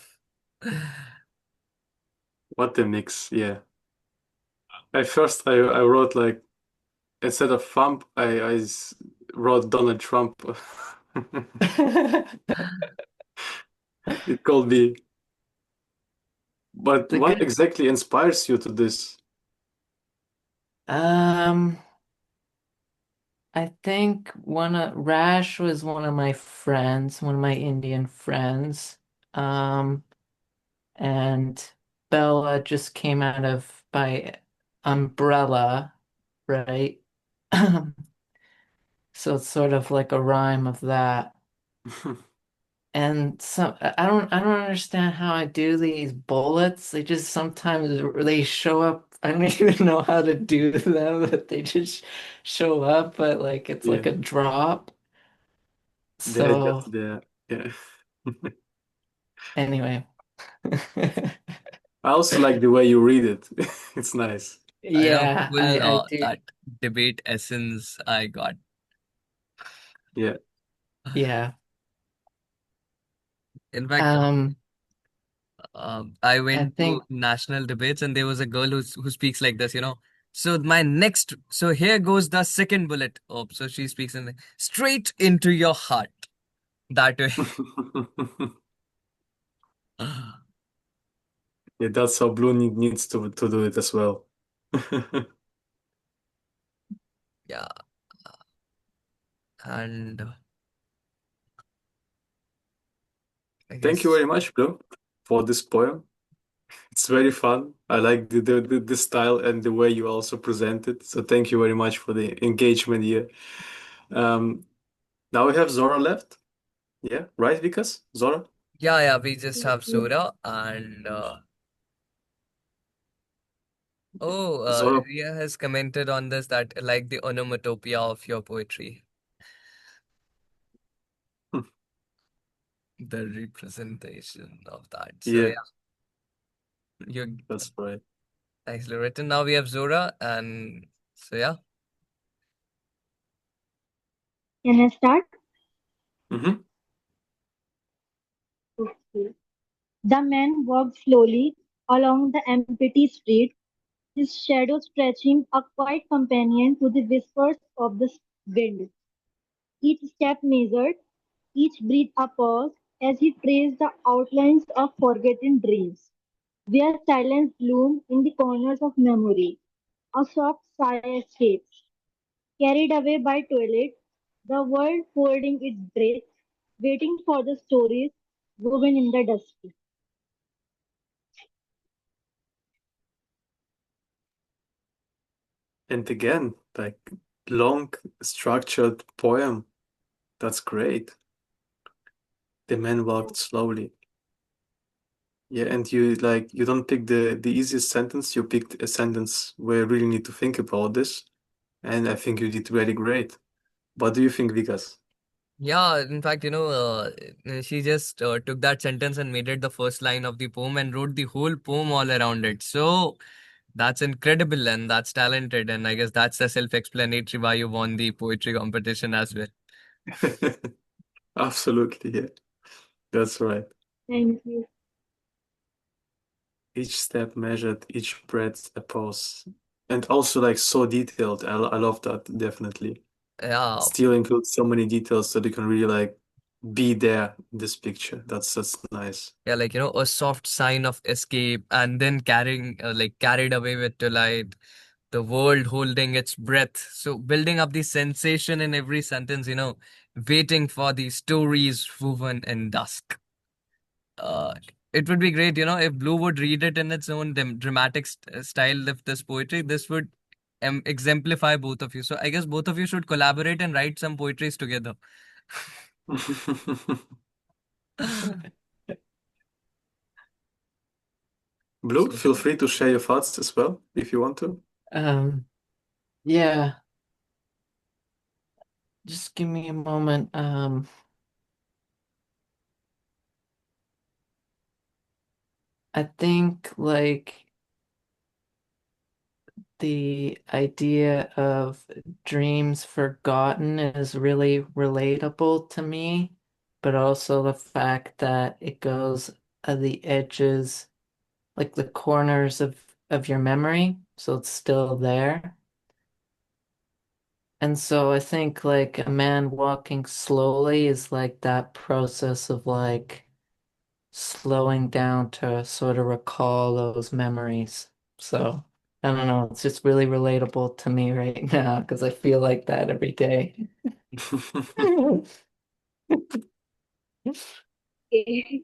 B: What a mix. Yeah. At first, I wrote like, instead of thump, wrote Donald Trump. It could be. But
D: The
B: what
D: good
B: exactly inspires you to this?
D: um I think Rash was one of my friends, one of my Indian friends. Um and Bella just came out of by umbrella, right? So it's sort of like a rhyme of that. And some I don't understand how I do these bullets. They just sometimes they show up. I don't even know how to do them, but they just show up, but like it's
B: Yeah,
D: like a drop.
B: they're just
D: So
B: there. Yeah.
D: anyway.
B: I also like the way you read it. It's nice.
D: Yeah,
A: full
D: I do.
A: that debate essence I got.
B: Yeah.
D: Yeah.
A: In fact,
D: Um,
A: I
D: I
A: went to
D: think
A: national debates and there was a girl who speaks like this. So here goes the second bullet. Oh, so she speaks in straight into your heart. That way.
B: Yeah, that's how Blue needs to do it as well.
A: Yeah. And I
B: Thank you
A: guess,
B: very much, Blue, for this poem. It's very fun. I like the style and the way you also present it. So thank you very much for the engagement here. Um, Now we have Zora left. Yeah, right, Vikas? Zora?
A: yeah, we just have
E: Yes.
A: Sora and
B: Zora,
A: Ria has commented on this that like the onomatopoeia of your poetry, the representation of that. So
B: yeah,
A: yeah, you
B: that's right.
A: nicely written. Now we have Zora, and so yeah,
E: Can I start?
B: Mm-hmm.
E: Okay. The man walked slowly along the empty street, his shadow stretching a quiet companion to the whispers of the wind. Each step measured, each breath a pause as he traced the outlines of forgotten dreams, where silence loomed in the corners of memory. A soft sigh escapes, carried away by toilet, the world holding its breath, waiting for the stories woven in the dust.
B: And again, like long, structured poem. That's great. The man walked slowly. Yeah, and you don't pick the easiest sentence, you picked a sentence where you really need to think about this. And I think you did very great. What do you think, Vikas?
A: yeah. In fact, she just took that sentence and made it the first line of the poem and wrote the whole poem all around it. So that's incredible and that's talented, and I guess that's the self-explanatory why you won the poetry competition as well.
B: Absolutely, yeah. That's right.
E: Thank you.
B: Each step measured, each breath a pause. And also like so detailed. I love that, definitely.
A: Yeah,
B: Still includes so many details so you can really like be there in this picture. That's nice.
A: yeah, like a soft sign of escape, and then carried away with delight, the world holding its breath. So building up the sensation in every sentence, waiting for the stories woven in dusk. Uh, it would be great, if Blue would read it in its own dramatic style. If this poetry, this would exemplify both of you. So I guess both of you should collaborate and write some poetries together.
B: Blue,
A: So,
B: feel free to share your thoughts as well if you want to.
D: Yeah, just give me a moment. I think like the idea of dreams forgotten is really relatable to me, but also the fact that it goes at the edges, like the corners of your memory, so it's still there. And so I think like a man walking slowly is like that process of like slowing down to sort of recall those memories. So I don't know, it's just really relatable to me right now because I feel like that every day.
E: Okay.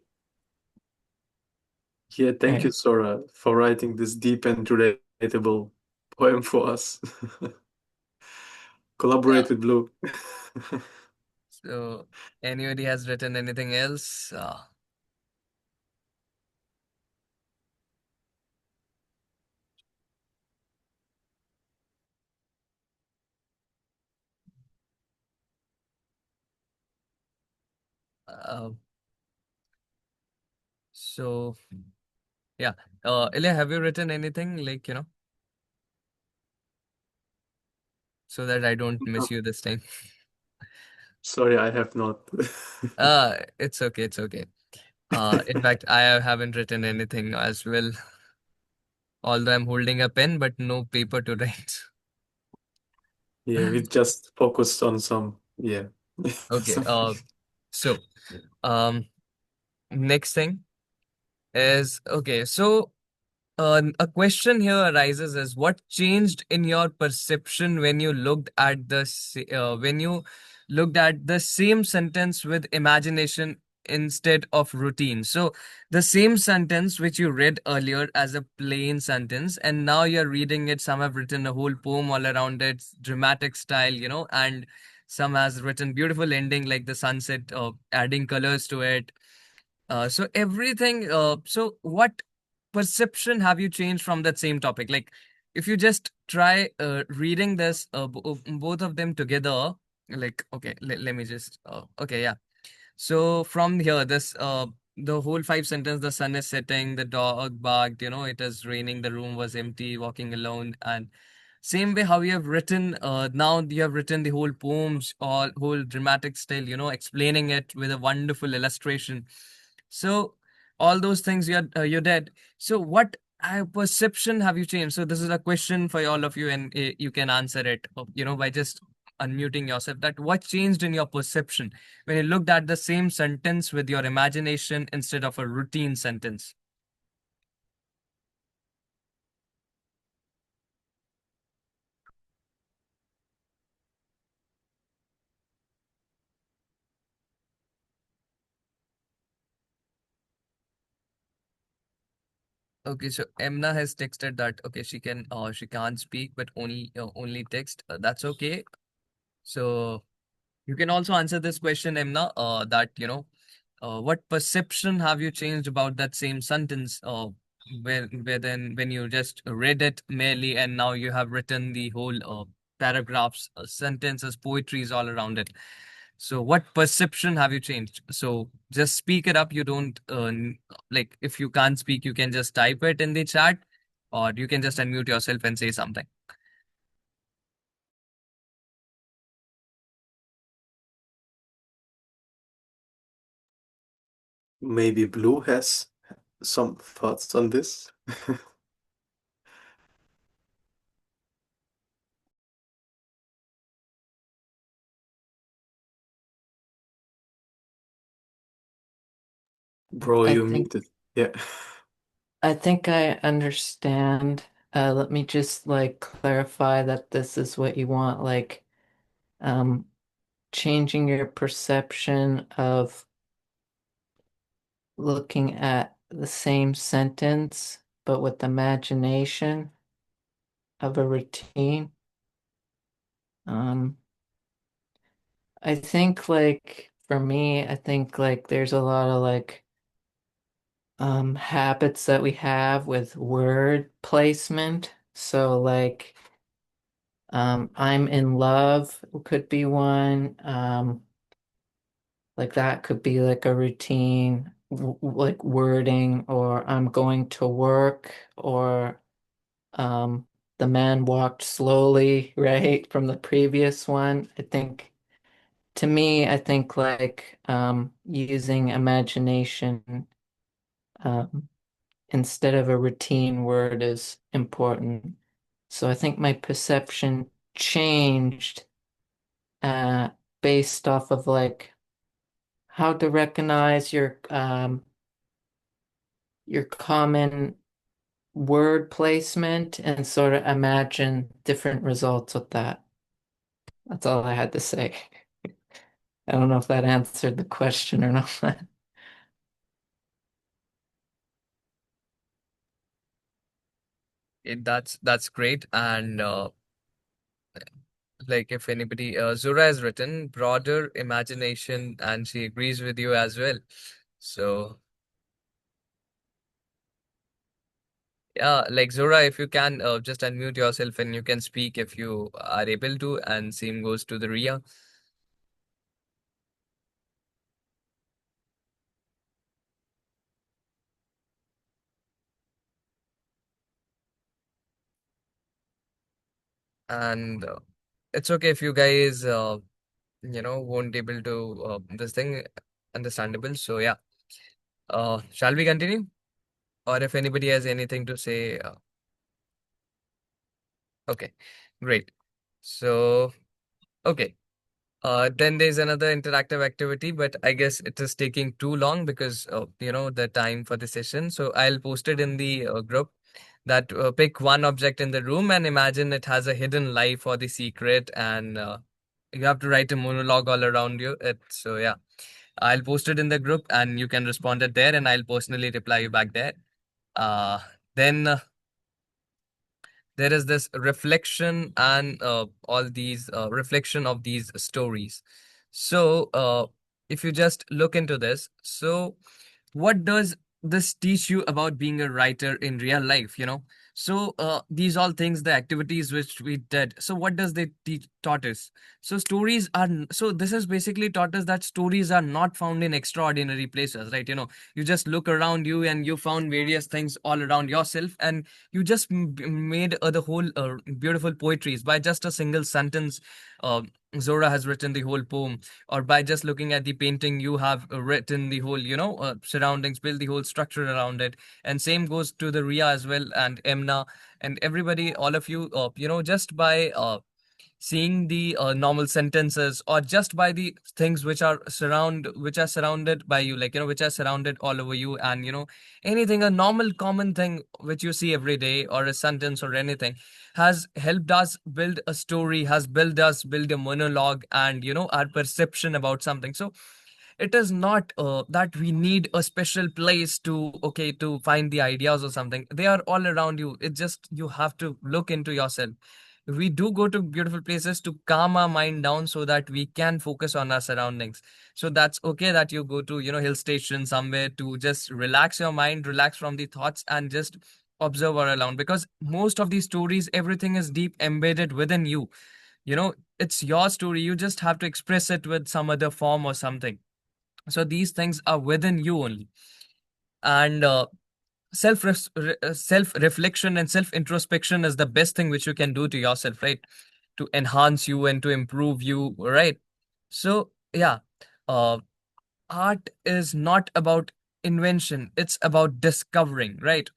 B: Yeah, thank you,
D: Right.
B: Sora, for writing this deep and relatable poem for us.
A: yeah.
B: Collaborate with Blue.
A: So, anybody has written anything else? Uh, so, yeah. Ilya, have you written anything like, so that I don't miss
B: No,
A: you this time?
B: sorry, I have not.
A: It's okay, it's okay. In fact, I haven't written anything as well, although I'm holding a pen, but no paper to write.
B: Yeah, we just focused on some, yeah.
A: Okay,
B: Some,
A: so, um, next thing is, okay, so a question here arises is what changed in your perception when you looked at the same sentence with imagination instead of routine. So the same sentence which you read earlier as a plain sentence, and now you're reading it. Some have written a whole poem all around it, dramatic style, and some has written beautiful ending like the sunset, adding colors to it. So everything. So what perception have you changed from that same topic? Like, if you just try reading this, both of them together. Like, okay, let me just. Okay, yeah. So from here, the whole five sentence: the sun is setting, the dog barked. It is raining, the room was empty, walking alone, and same way how you have written. Now you have written the whole poems, all whole dramatic style. Explaining it with a wonderful illustration. So all those things you did. So what perception have you changed? So this is a question for all of you, and you can answer it. By just unmuting yourself. That what changed in your perception when you looked at the same sentence with your imagination instead of a routine sentence? Okay, so Emna has texted that okay she can't speak but only text. That's okay. So you can also answer this question, Emna. That what perception have you changed about that same sentence? Where then when you just read it merely and now you have written the whole paragraphs, sentences, poetries all around it. So what perception have you changed? So just speak it up. You don't like if you can't speak, you can just type it in the chat, or you can just unmute yourself and say something.
B: maybe Blue has some thoughts on this. Bro,
D: I
B: you
D: think
B: muted. Yeah.
D: I think I understand. Let me just like clarify that this is what you want, like um changing your perception of looking at the same sentence but with imagination of a routine. Um, I think like for me, I think like there's a lot of like habits that we have with word placement. So like I'm in love could be one. Like that could be like a routine, like wording, or I'm going to work, or um, the man walked slowly, right, from the previous one. I think to me, I think like using imagination um, instead of a routine word is important. So I think my perception changed uh, based off of like how to recognize your common word placement and sort of imagine different results with that. That's all I had to say. I don't know if that answered the question or not.
A: That's great. And like if anybody, Zura has written broader imagination, and she agrees with you as well. So yeah, like Zora, if you can just unmute yourself and you can speak if you are able to, and same goes to the Ria. And it's okay if you guys, won't able to this thing, understandable. So yeah, shall we continue? Or if anybody has anything to say, okay, great. So okay. Then there's another interactive activity, but I guess it is taking too long because the time for the session. So I'll post it in the group that pick one object in the room and imagine it has a hidden life or the secret, and you have to write a monologue all around you. So yeah, I'll post it in the group and you can respond it there, and I'll personally reply you back there. Then there is this reflection and all these reflection of these stories. So if you just look into this, so what does this teach you about being a writer in real life? So these all things, the activities which we did, so what does they teach taught us? So so this is basically taught us that stories are not found in extraordinary places, right? You just look around you and you found various things all around yourself, and you just made the whole beautiful poetries by just a single sentence. uh, Zora has written the whole poem, or by just looking at the painting you have written the whole surroundings, build the whole structure around it. And same goes to the Ria as well, and Emna, and everybody, all of you, just by seeing the normal sentences, or just by the things which are surrounded by you, like which are surrounded all over you, and anything, a normal common thing which you see every day, or a sentence or anything, has helped us build a story, has build a monologue, and our perception about something. So it is not that we need a special place to find the ideas or something. They are all around you. It's just you have to look into yourself. We do go to beautiful places to calm our mind down so that we can focus on our surroundings. So that's okay that you go to hill station somewhere to just relax your mind, relax from the thoughts, and just observe all around, because most of these stories, everything is deep embedded within you. It's your story, you just have to express it with some other form or something. So these things are within you only. And self reflection and self introspection is the best thing which you can do to yourself, right? To enhance you and to improve you, right? So yeah, uh art is not about invention, it's about discovering, right?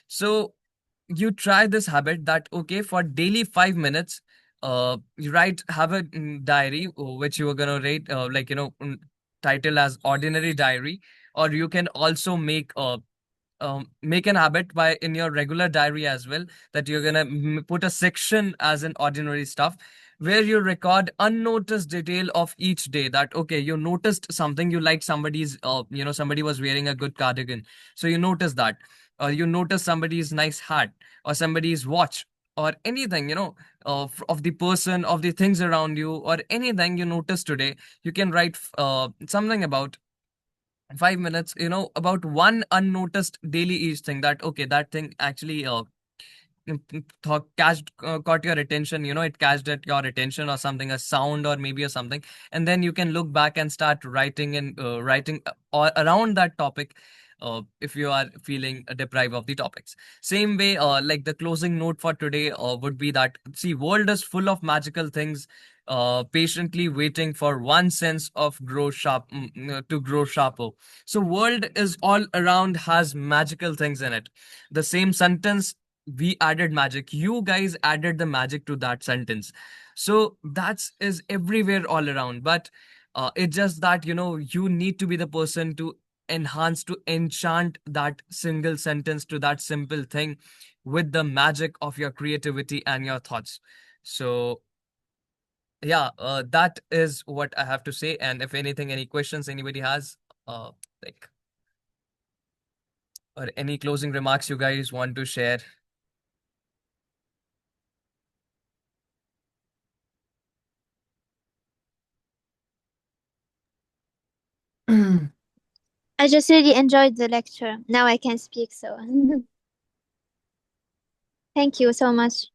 A: So you try this habit that, okay, for daily 5 minutes, you write, have a diary which you are gonna rate, title as ordinary diary. Or you can also make an habit by in your regular diary as well, that you're gonna put a section as an ordinary stuff, where you record unnoticed detail of each day. That, okay, you noticed something, you like somebody's somebody was wearing a good cardigan, so you notice that. Or you notice somebody's nice hat, or somebody's watch, or anything, of the person, of the things around you, or anything you notice today. You can write something about. 5 minutes, about one unnoticed daily each thing that, okay, that thing actually caught your attention, it catched at your attention or something, a sound or maybe or something, and then you can look back and start writing and writing or around that topic, if you are feeling deprived of the topics. Same way, like the closing note for today would be that, see, world is full of magical things, patiently waiting for one sense of to grow sharper. So world is all around, has magical things in it. The same sentence, we added magic, you guys added the magic to that sentence. So that's is everywhere all around, but it's just that, you need to be the person to enhance, to enchant that single sentence to that simple thing with the magic of your creativity and your thoughts. So yeah, that is what I have to say. And if anything, any questions anybody has, like, or any closing remarks you guys want to share.
C: I just really enjoyed the lecture. Now I can speak, so thank you so much.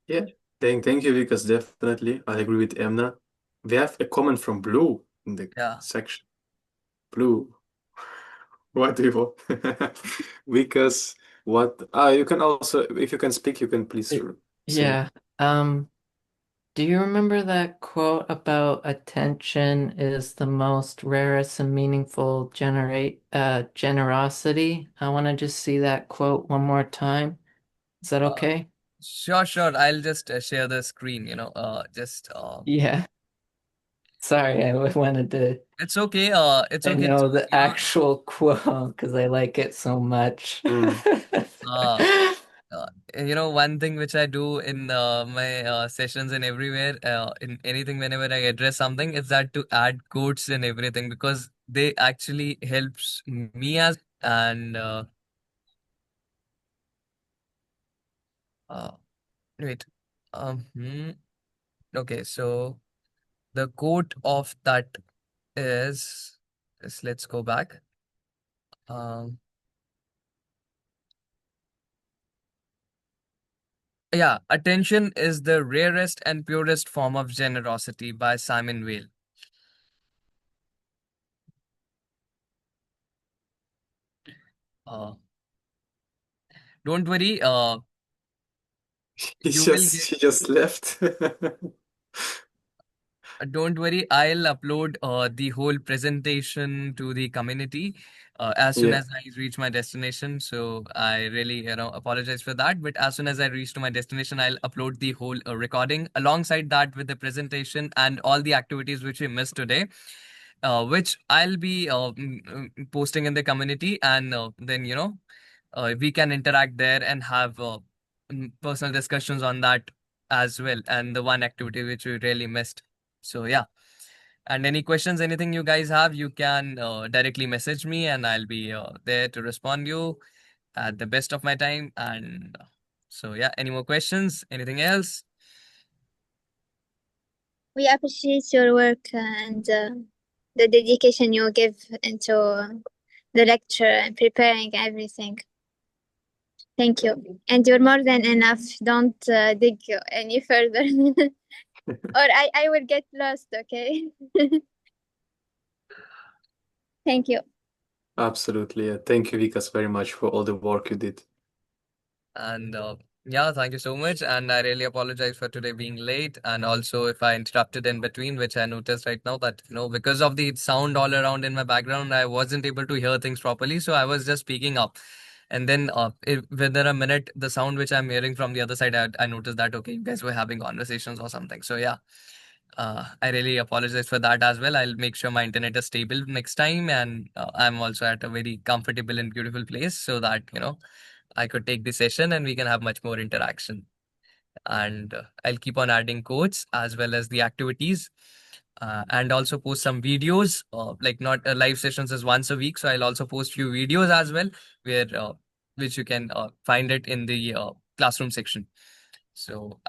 B: Yeah, thank you, because definitely I agree with Emna. We have a comment from Blue in the
A: Yeah.
B: section. Blue, what do you want? Because what? You can also, if you can speak, you can please say it.
D: Yeah. Do you remember that quote about attention is the most rarest and meaningful generosity? I want to just see that quote one more time. Is that okay?
A: Sure. I'll just share the screen, just
D: Yeah. Sorry, I wanted to.
A: it's okay. It's
D: I
A: okay.
D: know the actual quote because I like it so much.
A: Uh, uh, one thing which I do in my sessions and everywhere, in anything, whenever I address something, is that to add quotes and everything, because they actually helps me as and uh, wait. Hmm. Okay, so the quote of that is let's go back. Um, yeah, attention is the rarest and purest form of generosity by Simon Weil. Uh, don't worry.
B: He
A: You will get.
B: just he just left.
A: Don't worry, I'll upload the whole presentation to the community as soon
B: Yeah.
A: as I reach my destination. So I really, apologize for that. But as soon as I reach to my destination, I'll upload the whole recording alongside that with the presentation and all the activities which we missed today, which I'll be posting in the community. And then, we can interact there and have personal discussions on that as well. And the one activity which we really missed. So yeah. And any questions, anything you guys have, you can directly message me and I'll be there to respond you at the best of my time. And so yeah, any more questions? Anything else?
C: We appreciate your work and the dedication you give into the lecture and preparing everything. Thank you. And you're more than enough. Don't dig any further. Or I will get lost, okay? Thank you.
B: Absolutely. Yeah. Thank you, Vikas, very much for all the work you did.
A: And yeah, thank you so much. And I really apologize for today being late. And also, if I interrupted in between, which I noticed right now that, because of the sound all around in my background, I wasn't able to hear things properly. So I was just speaking up. And then within a minute, the sound which I'm hearing from the other side, I noticed that, okay, you guys were having conversations or something. So yeah, I really apologize for that as well. I'll make sure my internet is stable next time. And I'm also at a very comfortable and beautiful place so that, I could take the session and we can have much more interaction. And I'll keep on adding quotes as well as the activities, and also post some videos. Like not live sessions is once a week, so I'll also post few videos as well, where which you can find it in the classroom section. So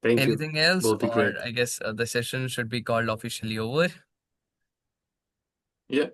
B: Thank you.
A: Anything else,
B: Will be
A: or
B: great.
A: I guess the session should be called officially over.
B: Yeah.